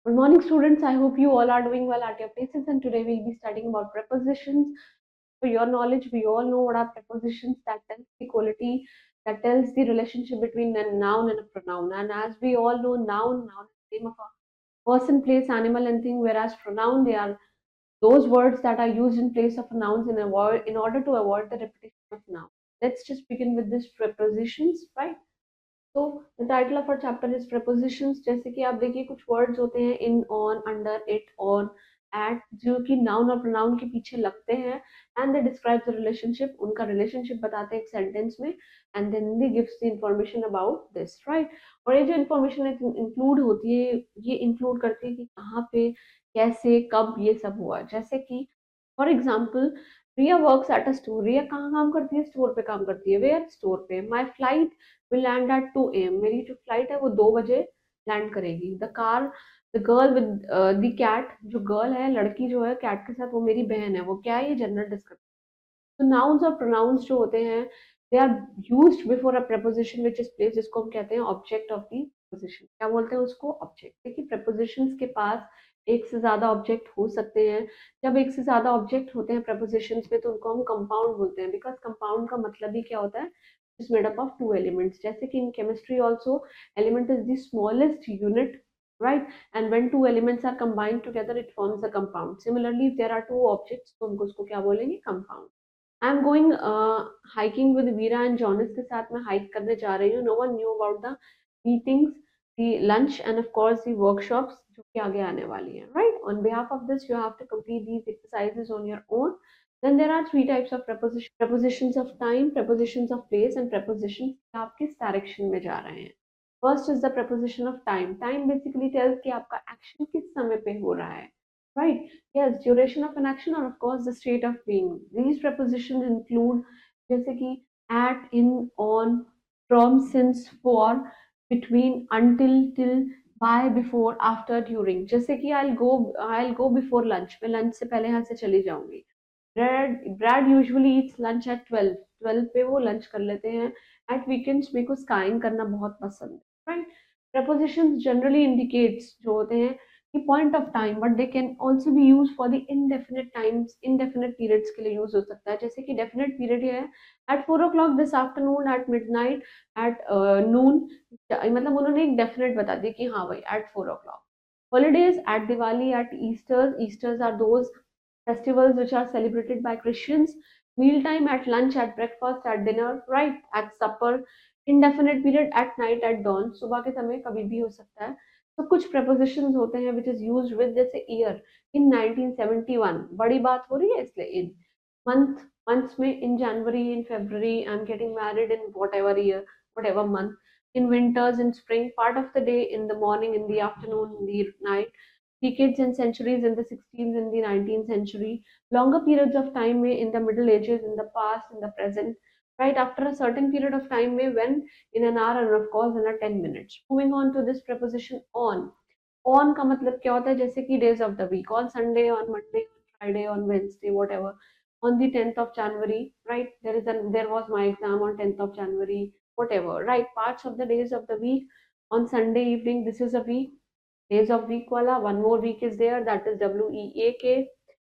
Good morning, students. I hope you all are doing well at your places. And today we'll be studying about prepositions. For your knowledge, we all know what are prepositions. That tells the quality, that tells the relationship between a noun and a pronoun. And as we all know, noun is the name of a person, place, animal, and thing. Whereas pronoun, they are those words that are used in place of nouns in order to avoid the repetition of noun. Let's just begin with these prepositions, right? तो the title of our chapter is prepositions. जैसे कि आप देखिए कुछ words होते हैं in, on, under, it, on, at, जो कि नाउन और प्रोनाउन के पीछे लगते हैं and they describe the relationship, उनका रिलेशनशिप बताते हैं एक सेंटेंस में and then they gives the information about this, right. और ये जो इंफॉर्मेशन इंक्लूड होती है, ये इंक्लूड करती है कि कहाँ पे, कैसे, कब ये सब हुआ। जैसे कि for example, Riya works at a store. Riya कहाँ काम करती है? स्टोर पे काम करती है। वेयर? स्टोर पे। My flight will land at 2 a.m. मेरी जो फ्लाइट है वो 2 बजे लैंड करेगी। The car, the girl with the cat, जो गर्ल है, लड़की जो है कैट के साथ, वो मेरी बहन है। वो क्या है? ये जनरल डिस्क्रिप्शन। तो नाउन्स और प्रोनाउंस जो होते हैं, they are used before a preposition which is placed, जिसको हम कहते हैं ऑब्जेक्ट ऑफ द preposition। क्या बोलते हैं उसको? ऑब्जेक्ट। देखिए prepositions के पास एक से ज्यादा ऑब्जेक्ट हो सकते हैं। जब एक से ज्यादा ऑब्जेक्ट होते हैं prepositions में, तो उनको हम कंपाउंड बोलते हैं। बिकॉज कंपाउंड का मतलब ही क्या होता है? Is made up of two elements. जैसे कि in chemistry also, element is the smallest unit, right? And when two elements are combined together, it forms a compound. Similarly, if there are two objects, तो हम उसको क्या बोलेंगे? compound. I am going hiking with Vera and Jonas. के साथ मैं hike करने जा रही हूँ। No one knew about the meetings, the lunch and of course the workshops जो कि आगे आने वाली है, right. On behalf of this you have to complete these exercises on your own. Then there are three types of prepositions: prepositions of time, prepositions of place, and prepositions कि आप किस direction में जा रहे हैं। First is the preposition of time. Time basically tells कि आपका action किस समय पे हो रहा है, right? Yes, duration of an action, or of course the state of being. These prepositions include जैसे कि at, in, on, from, since, for, between, until, till, by, before, after, during। जैसे कि I'll go before lunch, मैं lunch से पहले यहाँ से चली जाऊंगी। Brad usually eats lunch at 12। 12 पे वो लंच कर लेते हैं। At weekends मेरे को स्काइंग करना बहुत पसंद है, right? Prepositions generally indicates जो होते हैं कि point of time, but they can also be use for the indefinite times. Indefinite periods के लिए यूज हो सकता है। जैसे कि डेफिनेट पीरियड है at 4 o'clock this afternoon, at midnight, at noon. मतलब उन्होंने एक डेफिनेट बता दिया कि हाँ भाई at 4 o'clock। Holidays at Diwali, at Easters. Easters are those festivals which are celebrated by Christians. Mealtime at lunch, at breakfast, at dinner, right? At supper. Indefinite period at night, at dawn। सुबह के समय कभी भी हो सकता है। तो कुछ prepositions होते हैं which is used with, जैसे year, in 1971। बड़ी बात हो रही है इसलिए in। month, months में in January, in February, I'm getting married in whatever year, whatever month। in winters, in spring, part of the day, in the morning, in the afternoon, in the night। decades and centuries, in the 16th and the 19th century, longer periods of time may in the middle ages, in the past, in the present, right after a certain period of time may when, in an hour, and of course in a 10 minutes। Moving on to this preposition on। on का मतलब क्या होता है? जैसे कि days of the week, on Sunday, on Monday, on Friday, on Wednesday, whatever। on the 10th of January, right? There was my exam on 10th of January, whatever, right? Parts of the days of the week। on Sunday evening, this is a week। Days of week वाला, one more week is there, that is WEAK।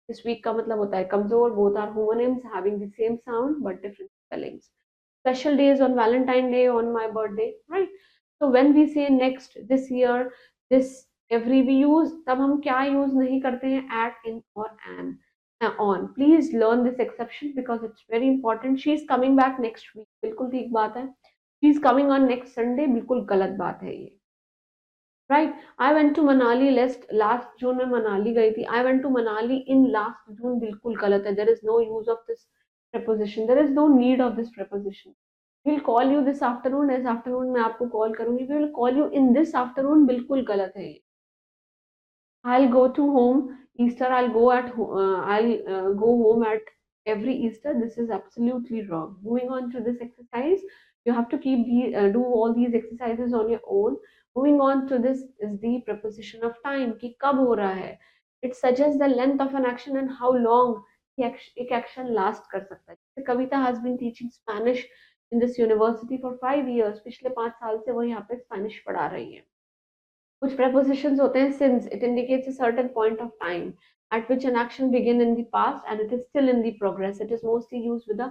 इस week का मतलब होता है कमजोर। Both are homonyms having the same sound but different spellings. Special days on Valentine day, on my birthday, right. so when we say next, this year, this, every, we use, तब हम क्या use नहीं करते हैं? at, in or an, on। please learn this exception because it's very important। she is coming back next week, बिल्कुल ठीक बात है। she is coming on next Sunday, बिल्कुल गलत बात है ये, right. I went to Manali last June में मनाली गई थी। I went to Manali in last June, बिल्कुल गलत है। There is no use of this preposition, there is no need of this preposition। Will call you this afternoon, इस afternoon मैं आपको call करूंगी। Will call you in this afternoon, बिल्कुल गलत है ये। I'll go to home Easter, I'll go home at every Easter, this is absolutely wrong। moving on to this exercise, you have to do all these exercises on your own। moving on to this is the preposition of time कि कब हो रहा है। it suggests the length of an action and how long एक action last कर सकता है। जैसे कविता has been teaching Spanish in this university for 5 years, पिछले 5 साल से वो यहाँ पे स्पेनिश पढ़ा रही है। कुछ prepositions होते हैं since, it indicates a certain point of time at which an action began in the past and it is still in the progress. It is mostly used with the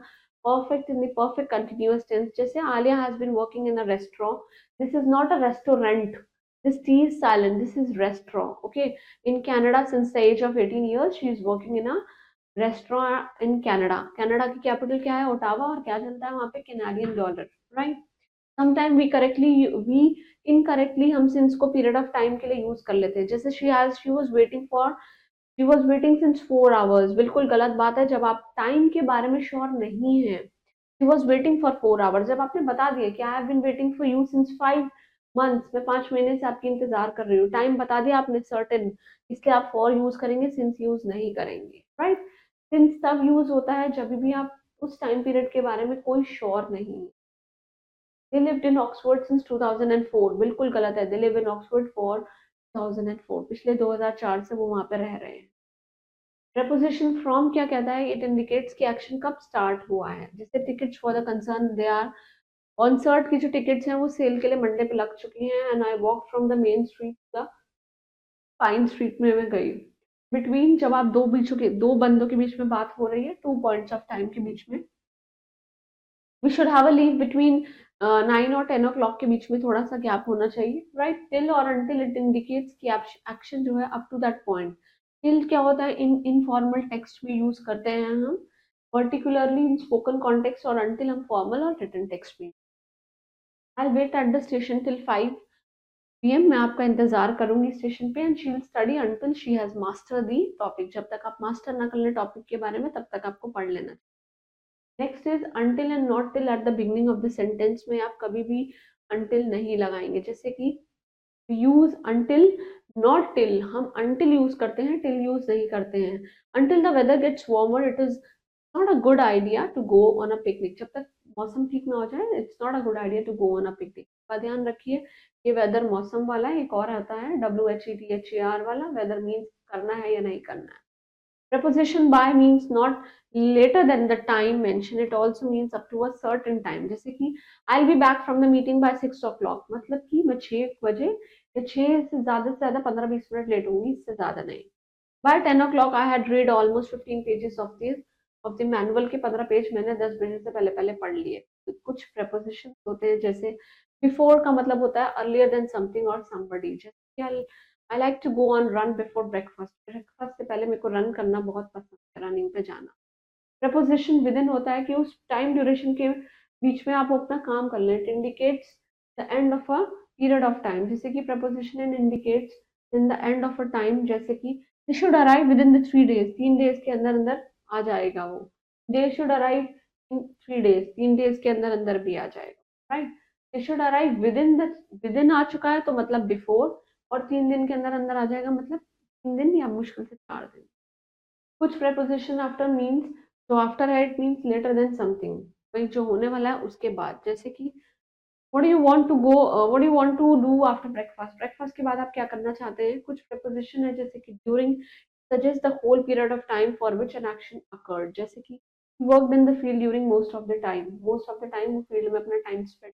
perfect in the perfect continuous tense. जैसे Alia has been working in a restaurant. This is not a restaurant. This T is silent. This is restaurant. Okay. In Canada, since the age of 18 years, she is working in a restaurant in Canada. Canada की capital क्या है? Ottawa. और क्या चलता है वहाँ पे? Canadian dollar. Right. Sometime we incorrectly हम सिंस को पीरियड ऑफ टाइम के लिए यूज कर लेते हैं, जैसे she was waiting since 4 hours, बिल्कुल गलत बात है। जब आप टाइम के बारे में श्योर नहीं है, she was waiting for 4 hours, जब आपने बता दिया कि I have been waiting for you since 5 months, मैं 5 महीने से आपकी इंतजार कर रही हूँ, टाइम बता दिया आपने सर्टेन, इसलिए आप फॉर यूज करेंगे, सिंस यूज नहीं करेंगे। राइट। सिंस तब यूज होता है जब भी आप उस टाइम पीरियड के बारे में कोई श्योर नहीं है। They lived in Oxford since 2004, बिल्कुल गलत है। They live in Oxford for 2004, पिछले 2004 से वो वहां पे रह रहे हैं। Preposition from क्या कहता है? It indicates कि एक्शन कब स्टार्ट हुआ है। जैसे tickets for the concern they are, concert की जो टिकट्स हैं वो सेल के लिए मंडे पे लग चुकी हैं। And I walk from the main street the pine street में मैं गई। बिटवीन, जब आप दो बंदों के बीच में बात हो रही है, 2 पॉइंट्स ऑफ टाइम के बीच में, we should have a leave between 9 और 10 o'clock के बीच में थोड़ा सा गैप होना चाहिए। राइट। टिल और अनटिल इट इंडिकेट्स कि एक्शन जो है up to that point. Till क्या होता है? इन इनफॉर्मल टेक्स्ट में यूज करते हैं हम, पर्टिकुलरली इन स्पोकन कॉन्टेक्स्ट, और अनटिल हम फॉर्मल और रिटन टेक्स्ट में। I wait at the station till 5 PM, मैं आपका इंतजार करूंगी स्टेशन पे। And she will study until she has master the topic, जब तक आप मास्टर ना कर ले टॉपिक के बारे में तब तक आपको पढ़ लेना। Next is until and not till at the beginning of the sentence में आप कभी भी अनटिल नहीं लगाएंगे। जैसे कि यूज अनटिल, नॉट टिल, हम अनटिल यूज करते हैं, टिल यूज नहीं करते हैं। Until the weather gets warmer it is not a good idea to go on a picnic, जब तक मौसम ठीक ना हो जाए it's not a good idea to go on a picnic. का ध्यान रखिए, ये वेदर मौसम वाला है। एक और आता है WHETHER वाला, वेदर मीन्स करना है या नहीं करना है। Preposition by means not later than the time mentioned. It also means up to a certain time. जैसे कि I'll be back from the meeting by 6 o'clock. मतलब कि मैं 6 बजे या 6 से ज़्यादा 15-20 मिनट लेट होंगी, इससे ज़्यादा नहीं। By 10 o'clock I had read almost 15 pages of the manual के 15 पेज मैंने 10 बजे से पहले पहले पढ़ लिए। तो कुछ prepositions होते हैं, जैसे before का मतलब होता है earlier than something or somebody। जैसे I like to go on run before breakfast. Breakfast से पहले मेरे को रन करना बहुत पसंद है, रनिंग पे जाना। प्रपोजिशन विद इन होता है कि उस टाइम ड्यूरेशन के बीच में आप अपना काम कर लें। It indicates the end of a period of time, जैसे कि preposition in indicates in the end of a time, जैसे कि दे should arrive with in the 3 days, 3 days के अंदर अंदर आ जाएगा वो। दे should arrive in 3 days, 3 days के अंदर अंदर भी आ जाएगा। Right. They should arrive within आ चुका है तो मतलब बिफोर, और 3 दिन के अंदर अंदर आ जाएगा मतलब 3 दिन या मुश्किल से 4 दिन। कुछ preposition आफ्टर मीन्स, तो आफ्टर है it means later then something, वही जो होने वाला है उसके बाद। जैसे कि what do you want to go, what do you want to do after breakfast, breakfast के बाद आप क्या करना चाहते हैं। कुछ preposition है जैसे कि during suggest the whole period of time for which an action occurred, जैसे कि worked in the field during most of the time, most of the time वो फील्ड में अपना time spend.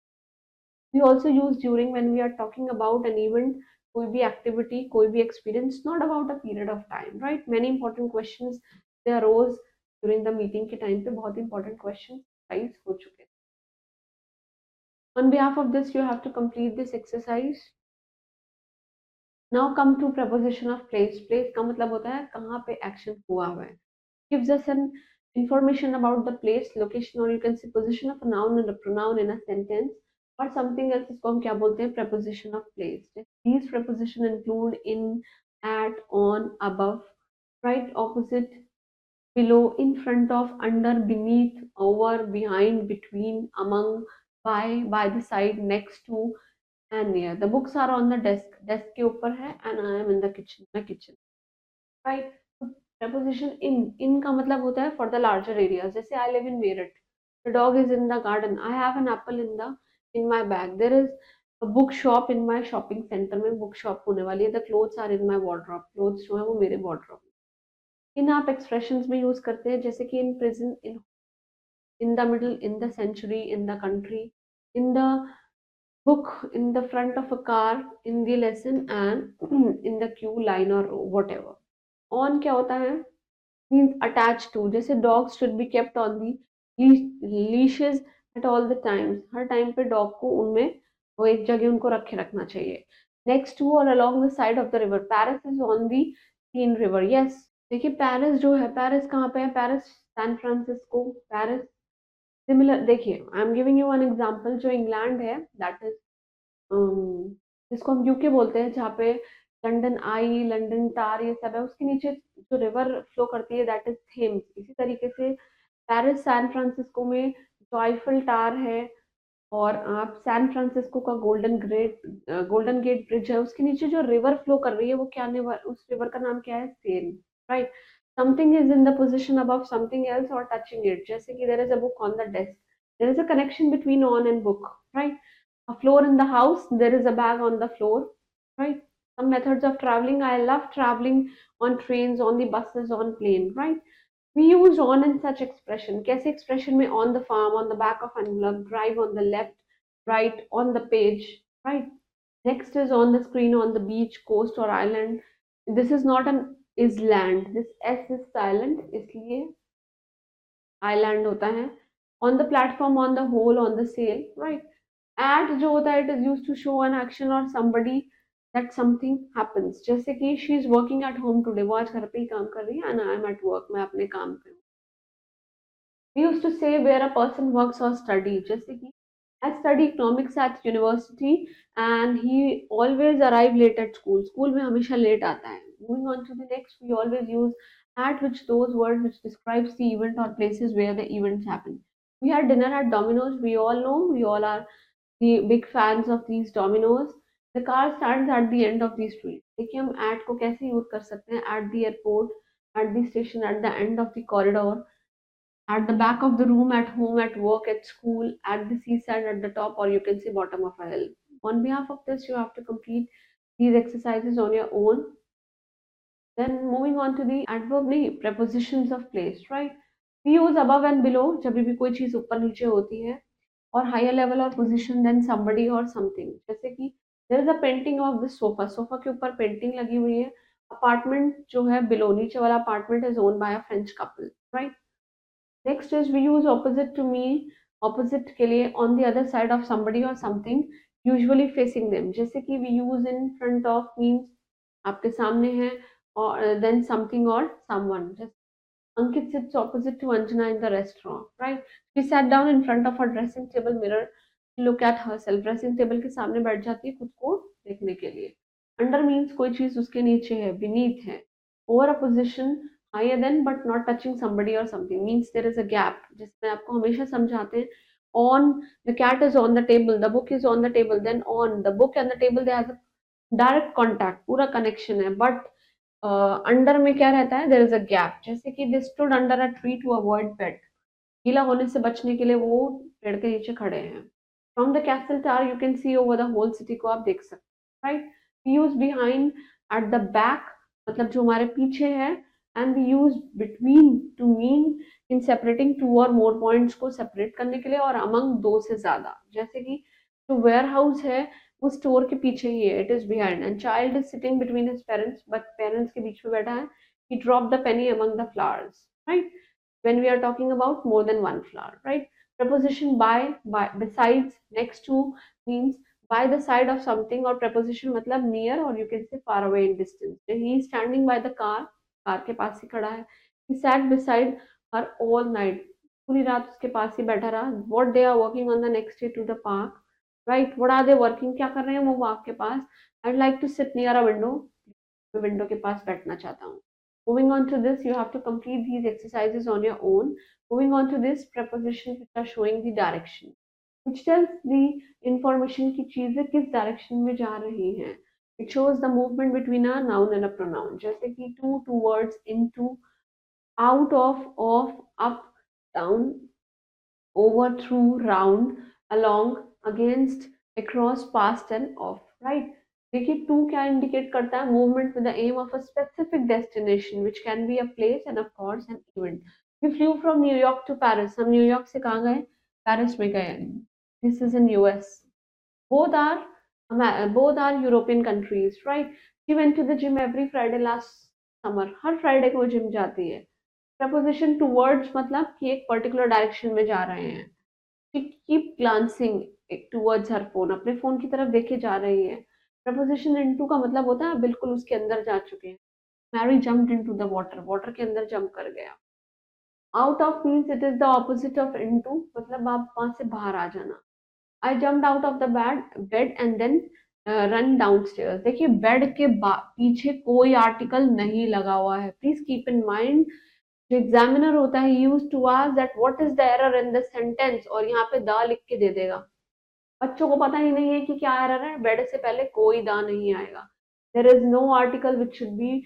We also use during when we are talking about an event, कोई भी activity, कोई भी experience, not about a period of time, right? Many important questions they arose during the meeting के time पे, बहुत important questions raise हो चुके हैं। On behalf of this, you have to complete this exercise. Now come to preposition of place. Place का मतलब होता है कहाँ पे action हुआ हुआ है। Gives us an information about the place, location, or you can say position of a noun and a pronoun in a sentence, or something else, इसको हम क्या बोलते हैं? Preposition of place. These preposition include in, at, on, above, right, opposite, below, in front of, under, beneath, over, behind, between, among, by the side, next to, and near. The books are on the desk. Desk के ऊपर है, and I am in the kitchen. मैं kitchen. Right. preposition in का मतलब होता है for the larger area, जैसे I live in Meerut, the dog is in the garden, I have an apple in my bag, there is a book shop in my shopping centre, में book shop होने वाली है। The clothes are in my wardrobe, clothes जो है वो मेरे wardrobe में। इन आप एक्सप्रेशंस में यूज करते हैं, जैसे कि in prison, in the middle, in the century, in the country, in the book in the front of a car in the lesson and in the queue line or whatever. On क्या होता है, means attached to, जैसे dogs should be kept on the leashes at all the times, her time पे dog को उनमें वो एक जगह उनको रखे रखना चाहिए. नेक्स्ट टू और along the side of the river, Paris is on the Seine river. yes, देखिए पेरिस जो है, पेरिस कहाँ पे है, Paris San Francisco, Paris similar. देखिए I am giving you one example, जो इंग्लैंड है दैट इज जिसको हम यूके बोलते हैं, जहाँ पे लंदन आई, लंदन टार ये सब है, उसके नीचे जो रिवर फ्लो करती है दैट इज थेम्स. इसी तरीके से पेरिस सैन फ्रांसिस्को में जो आईफल टावर है, और आप सैन फ्रांसिस्को का गोल्डन गेट ब्रिज है, उसके नीचे जो रिवर फ्लो कर रही है वो क्या, उस रिवर का नाम क्या है, सेन. Right. Something is in the position above something else और टचिंग इट, जैसे कि there is a book on the desk, there is a connection between on and book. Right. A floor in the house, there is a bag on the floor. Right. Some methods of traveling, I love traveling on trains, on the buses, on plane. Right. We use on in such expression. कैसे expression में, on the farm, on the back of envelope, drive on the left, right, on the page. Right. Next is on the screen, on the beach, coast or island. This is not an is land. This S is silent, इसलिए island होता है. On the platform, on the whole, on the sail. Right. At जो होता है, it is used to show an action or somebody that something happens. जैसे कि she is working at home today, वो आज घर पे ही काम कर रही है, and I am at work, मैं अपने काम पे हूँ. We used to say where a person works or studies. जैसे कि I study economics at university and he always arrive late at school. School में हमेशा late आता है. Moving on to the next, we always use at which those words which describes the event or places where the events happen. We had dinner at Domino's. We all know, we all are the big fans of these Domino's. The car stands at the end of the street. देखिए हम at को कैसे use कर सकते हैं, at the airport, at the station, at the end of the corridor, at the back of the room, at home, at work, at school, at the seaside, at the top, or you can say bottom of a hill. On behalf of this, you have to complete these exercises on your own. Then moving on to the adverb नहीं, prepositions of place, right? We use above and below जब भी कोई चीज ऊपर नीचे होती है, और higher level or position than somebody or something. जैसे कि there is a painting of this sofa, sofa के ऊपर painting लगी हुई है. Apartment जो है below, नीचे वाला apartment is owned by a French couple, right? Next is we use opposite to mean opposite के लिए on the other side of somebody or something, usually facing them. जैसे कि we use in front of means आपके सामने है, or then something or someone. Just Ankit sits opposite to Anjana in the restaurant, right? She sat down in front of her dressing table mirror to look at herself. Dressing table के सामने बैठ जाती है खुद को देखने के लिए. Under means कोई चीज उसके नीचे है, beneath है. Over a position higher than but not touching somebody or something means there is a gap. जिसमें आपको हमेशा समझाते हैं. On, the cat is on the table, the book is on the table, then on, the book and the table, there has a direct contact, पूरा connection है, but under में क्या रहता है, देयर इज अ गैप. जैसे कि they stood under a tree to avoid pet, गीला होने से बचने के लिए वो पेड़ के नीचे खड़े हैं. From the castle tower you can see over the whole city, को आप देख सकते हैं, right. We use behind, at the back, मतलब जो हमारे पीछे है, and we use between to mean in separating two और मोर पॉइंट्स को सेपरेट करने के लिए, और अमंग दो से ज्यादा. जैसे कि जो वेयर हाउस है वो स्टोर के पीछे ही है, it is behind. And child is sitting between his parents, but parents के बीच में बैठा है. He drop the penny among the flowers, right. When we are talking about more than one flower, right? Preposition by, besides, next to means by the side of something, or preposition मतलब near, or you can say far away in distance. He is standing by the car, car के पास ही खड़ा है. He sat beside her all night, पूरी रात उसके पास ही बैठा रहा. What they are working on the next day to the park, right? What are they working, क्या कर रहे हैं वो पार्क के पास? I'd like to sit near a window, मैं विंडो के पास बैठना चाहता हूँ. Moving on to this, you have to complete these exercises on your own. Moving on to this, prepositions which are showing the direction, which tells the information कि चीजें किस direction में जा रही हैं. It shows the movement between a noun and a pronoun. जैसे कि to, towards, into, out of, up, down, over, through, round, along, against, across, past and off, right? देखिए टू क्या इंडिकेट करता है, movement with the aim of a specific destination which can be a place and of course an event. We flew from New York to Paris, हम New York से कहाँ गए, Paris में गए. This is in US. both are European countries, right? She went to the gym every Friday last summer. Her Friday को gym जाती है. Preposition towards मतलब कि एक particular direction में जा रहे हैं. She keep glancing towards her phone. अपने फोन की तरफ देखे जा रही है. Preposition into का मतलब होता है बिल्कुल उसके अंदर जा चुके हैं. Mary jumped into the water. Water के अंदर jump कर गया. Out of means it is the opposite of into. मतलब आप वहां से बाहर आ जाना. I jumped out of the bed and then run downstairs. देखिए बेड के पीछे कोई आर्टिकल नहीं लगा हुआ है. प्लीज कीप इन माइंड जो एग्जामिनर होता है use to ask that what is the error in the sentence और यहाँ पे द लिख के दे देगा. बच्चों को पता ही नहीं है कि क्या एरर है. बेड से पहले कोई द नहीं आएगा. There is no article which should be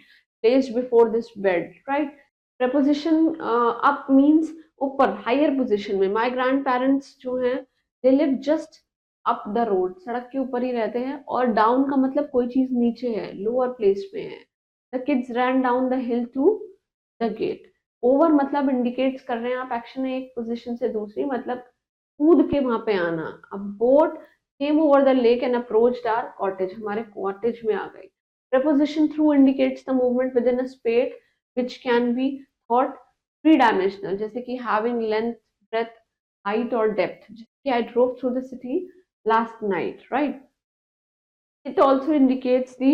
placed before this bed, right? Preposition up means ऊपर, हायर पोजिशन में. My grandparents they live just up the अप द रोड, सड़क के ऊपर ही रहते हैं. और डाउन का मतलब कोई चीज नीचे है, लोअर प्लेस पे है. The kids ran down the hill to the gate. Over मतलब इंडिकेट्स कर रहे हैं आप एक्शन है एक पोजीशन से दूसरी, मतलब कूद के वहां पे आना. अब boat came over the lake and approached our cottage, हमारे कॉटेज में आ गई. Preposition through indicates the movement within a space which can be thought three dimensional, जैसे कि हैविंग लेंथ, ब्रेथ, हाइट और डेप्थ. जैसे I drove through the city last night, right? It also indicates the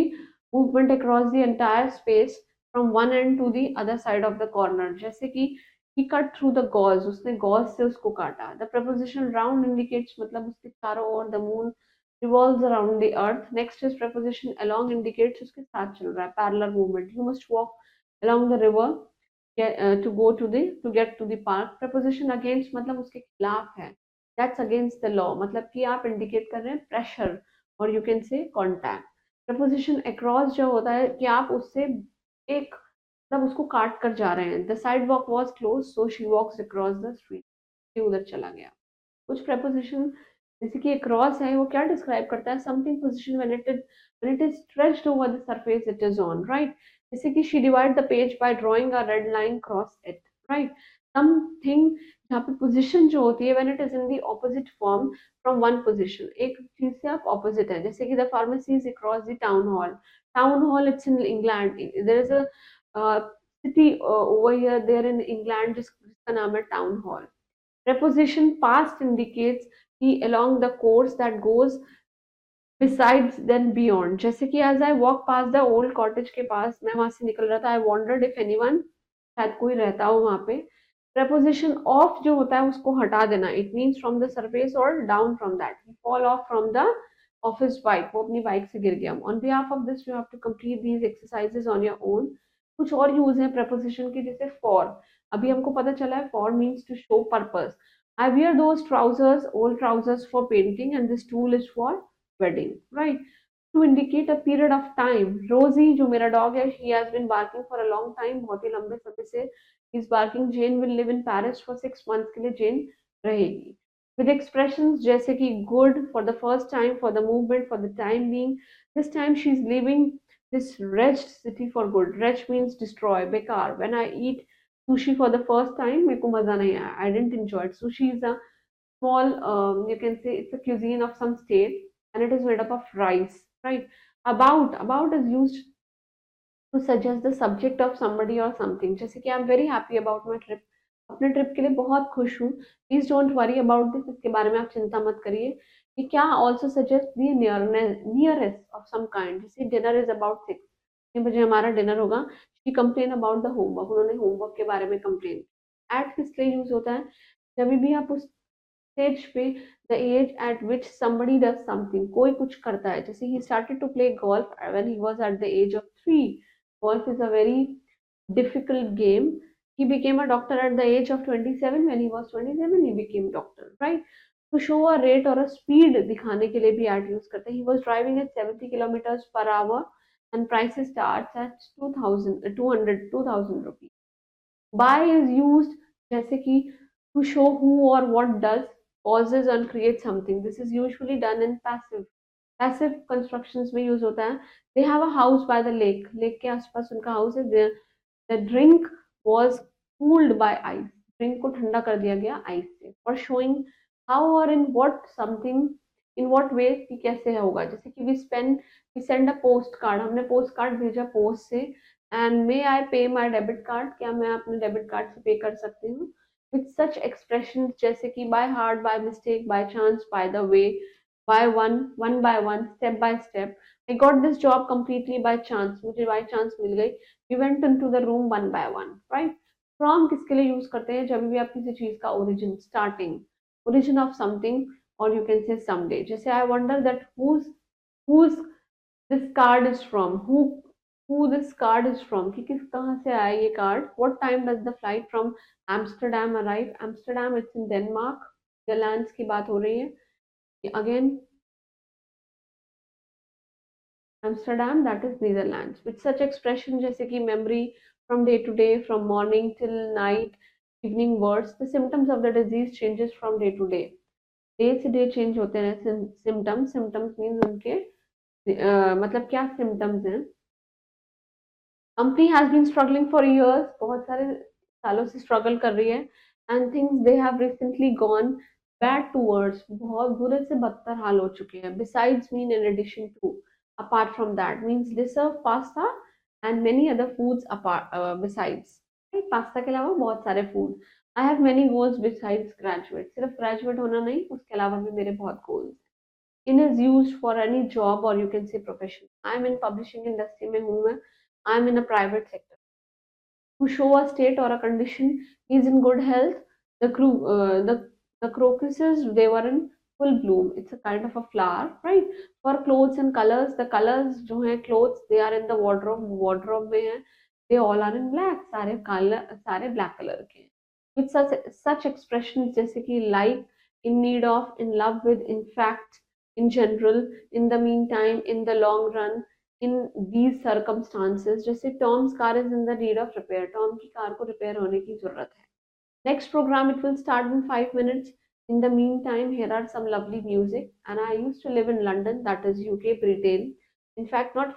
movement across the entire space from one end to the other side of the corner. जैसे कि he cut through the gauze, उसने gauze से उसको काटा. The preposition round indicates मतलब उसके चारों ओर. The moon revolves around the earth. Next is preposition along indicates उसके साथ चल रहा है, parallel movement. You must walk along the river to get to the park. Preposition against मतलब उसके खिलाफ है. That's against the law, मतलब कि आप indicate कर रहे हैं pressure और यू कैन से कॉन्टैक्ट. प्रपोजिशन अक्रॉस जो होता है कि आप उससे एक मतलब उसको काट कर जा रहे हैं. The sidewalk was close so she walks across the street, उधर चला गया. कुछ प्रपोजिशन जैसे कि अक्रॉस है वो क्या डिस्क्राइब करता है, something position when it is stretched over the surface it is on, right? जैसे कि she divide the page by drawing a red line across it, right? Something जहाँ पे पोजिशन जो होती है when it is in the opposite form from one position, एक चीज से आप opposite है. जैसे कि the pharmacy is across the town hall. Town hall it's in England. There is a city over here there in England जिसका नाम है town hall. Preposition past indicates कि along the course that goes besides then beyond. जैसे कि as I walk past the old cottage के पास, मैं वहां से निकल रहा था. I wondered if anyone, शायद कोई रहता हो वहां पे. Preposition off जो होता है उसको हटा देना. It means from the surface or down from that. He fall off from the office bike. वो अपनी बाइक से गिर गया. On behalf of this you have to complete these exercises on your own. कुछ और यूज है preposition के, जैसे for. अभी हमको पता चला है for means to show purpose. I wear those trousers, old trousers, for painting, and this tool is for wedding, right? To indicate a period of time. Rosie जो मेरा dog है, she has been barking for a long time, बहुत ही लंबे समय से is barking. Jane will live in Paris for 6 months के लिए Jane रहेगी. With expressions जैसे कि good, for the first time, for the movement, for the time being. This time she is leaving this wretched city for good. Wretch means destroy, बेकार. When I eat sushi for the first time मेरे को मजा नहीं आया. I didn't enjoy it. Sushi is a small, you can say it's a cuisine of some state and it is made up of rice, right? About is used to suggest the subject of somebody or something. जैसे कि I'm very happy about my trip. अपने trip के लिए बहुत खुश हूँ. Please don't worry about this, इसके बारे में आप चिंता मत करिए. कि क्या also suggest the nearest of some kind. जैसे डिनर इज अबाउट 6 बजे हमारा डिनर होगा. She complain about the homework, उन्होंने होमवर्क के बारे में कंप्लेन. एट किस लिए यूज होता है, जब भी आप उस स्टेज पे, the age at which somebody does something, कोई कुछ करता है. जैसे he started to play golf when he was at the age of 3. Golf is a very difficult game. He became a doctor at the age of 27. When he was 27 he became doctor, right? To show a rate or a speed दिखाने के लिए भी at use करते हैं. He was driving at 70 kilometers per hour and price starts at 2,000 rupees. By is used जैसे कि to show who or what does, causes and creates something. This is usually done in passive constructions में use होता है. They have a house by the lake. Lake के आसपास उनका house है. The drink was cooled by ice. Drink को ठंडा कर दिया गया ice से. For showing how or in what something in what way कि कैसे होगा, जैसे कि we send a postcard, हमने पोस्ट कार्ड भेजा पोस्ट से, and may I pay my debit card, क्या मैं अपने डेबिट कार्ड से पे कर सकती हूँ, विथ सच एक्सप्रेशन जैसे कि by heart, by mistake, by chance, by the way, by one, step by step, I got this job completely by chance, मुझे बाय चांस मिल गई, we went into the room one by one, right. From किसके लिए use करते हैं, जब भी आप किसी चीज का origin, starting, origin of something, or you can say someday, जैसे I wonder that whose this card is from, who this card is from, कि किस कहाँ से आया ये card, what time does the flight from Amsterdam arrive, Amsterdam it's in Denmark, Netherlands की बात हो रही है, again Amsterdam that is Netherlands, with such expression जैसे कि memory, from day to day, from morning till night, evening words, the symptoms of the disease changes from day to day, day से day change होते हैं symptoms, symptoms means उनके मतलब क्या symptoms हैं। Company has been struggling for years, बहुत सारे सालों से स्ट्रगल कर रही है, and things they have recently gone bad towards, बहुत बुरे से बदतर हाल हो चुके हैं, besides mean in addition to, apart from that means they serve pasta and many other foods apart besides, pasta के अलावा बहुत सारे food. I have many goals besides graduate, सिर्फ ग्रेजुएट होना नहीं, उसके अलावा भी मेरे बहुत goals. In is used for any job और you can say profession, I am in publishing industry में हूँ मैं, I am in a private sector, to show a state or a condition is in good health. The crocuses, they were in full bloom. It's a kind of a flower, right? For clothes and colors, the colors जो हैं clothes, they are in the wardrobe. Wardrobe में हैं, they all are in black. सारे color, सारे black color के हैं. With such expressions जैसे कि like, in need of, in love with, in fact, in general, in the meantime, in the long run, in these circumstances, जैसे Tom's car is in the need of repair, Tom की car को repair होने की जरूरत है। Next program it will start in 5 minutes, in the meantime here are some lovely music, and I used to live in London, that is UK, Britain, in fact not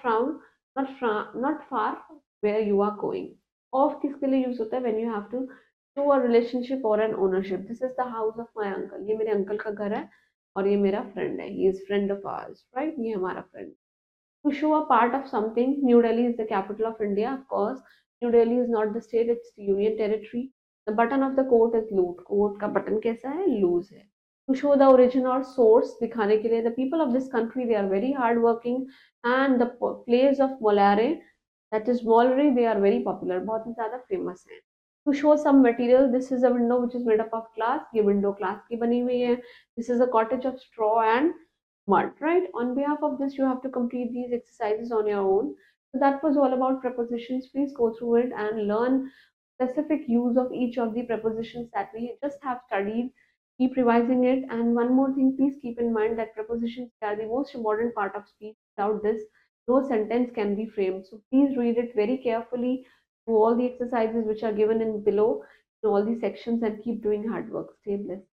far where you are going। Of किसके लिए use होता है, when you have to show a relationship or an ownership, this is the house of my uncle, ये मेरे uncle का घर है और ये मेरा फ्रेंड है, he is friend of ours, right, ये हमारा friend. to show a part of something. New Delhi is the capital of India, of course. New Delhi is not the state, it's the union territory. The button of the coat is loose. Coat का button कैसा है? Loose है. To show the origin or source, दिखाने के लिए, the people of this country, they are very hardworking, and the plays of Molare, that is Molary, they are very popular. बहुत ही ज़्यादा famous है. To show some material, this is a window which is made up of glass. ये window glass की बनी हुई है. This is a cottage of straw and mud, right? On behalf of this, you have to complete these exercises on your own. So that was all about prepositions. Please go through it and learn specific use of each of the prepositions that we just have studied. Keep revising it. And one more thing, please keep in mind that prepositions are the most important part of speech. Without this, no sentence can be framed. So please read it very carefully through all the exercises which are given in below in all the sections, and keep doing hard work. Stay blessed.